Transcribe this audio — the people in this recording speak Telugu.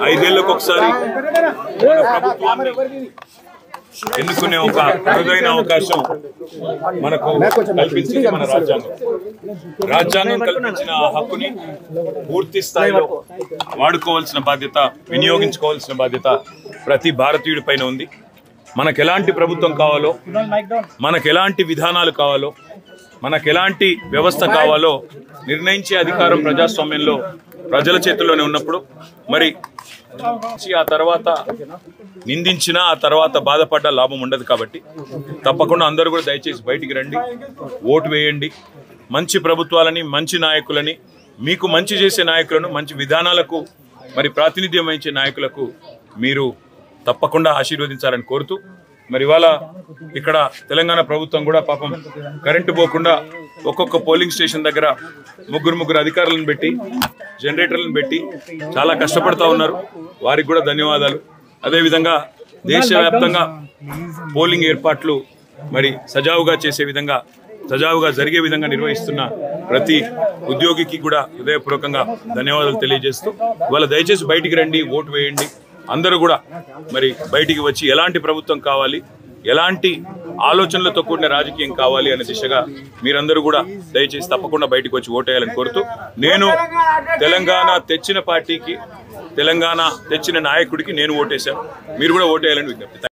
5 ఏళ్లకు ఒకసారి మన ప్రభుత్వాన్ని ఎన్నుకునే ఒక అరుదైన అవకాశం మనకు కల్పించింది మన రాజ్యాంగం కల్పించిన ఆ హక్కుని పూర్తి స్థాయిలో వాడుకోవాల్సిన బాధ్యత, వినియోగించుకోవాల్సిన బాధ్యత ప్రతి భారతీయుడి పైన ఉంది. మనకు ఎలాంటి ప్రభుత్వం కావాలో, మనకు ఎలాంటి విధానాలు కావాలో, మనకు ఎలాంటి వ్యవస్థ కావాలో నిర్ణయించే అధికారం ప్రజాస్వామ్యంలో ప్రజల చేతుల్లోనే ఉన్నప్పుడు మరి ఆ తర్వాత నిందించినా ఆ తర్వాత బాధపడ్డ లాభం ఉండదు. కాబట్టి తప్పకుండా అందరూ కూడా దయచేసి బయటికి రండి, ఓటు వేయండి. మంచి ప్రభుత్వాలని, మంచి నాయకులని, మీకు మంచి చేసే నాయకులను, మంచి విధానాలకు మరి ప్రాతినిధ్యం వహించే నాయకులకు మీరు తప్పకుండా ఆశీర్వదించాలని కోరుతూ మరి ఇవాళ ఇక్కడ తెలంగాణ ప్రభుత్వం కూడా పాపం కరెంటు పోకుండా ఒక్కొక్క పోలింగ్ స్టేషన్ దగ్గర ముగ్గురు అధికారులను పెట్టి, జనరేటర్లను పెట్టి చాలా కష్టపడుతూ ఉన్నారు. వారికి కూడా ధన్యవాదాలు. అదేవిధంగా దేశవ్యాప్తంగా పోలింగ్ ఏర్పాట్లు మరి సజావుగా జరిగే విధంగా నిర్వహిస్తున్న ప్రతి ఉద్యోగికి కూడా హృదయపూర్వకంగా ధన్యవాదాలు తెలియజేస్తూ ఇవాళ దయచేసి బయటికి రండి, ఓటు వేయండి. అందరూ కూడా మరి బయటికి వచ్చి ఎలాంటి ప్రభుత్వం కావాలి, ఎలాంటి ఆలోచనలతో కూడిన రాజకీయం కావాలి అనే దిశగా మీరందరూ కూడా దయచేసి తప్పకుండా బయటకు వచ్చి ఓటేయాలని కోరుతూ, నేను తెలంగాణ తెచ్చిన పార్టీకి, తెలంగాణ తెచ్చిన నాయకుడికి నేను ఓటేశాను. మీరు కూడా ఓటేయాలని విజ్ఞప్తి.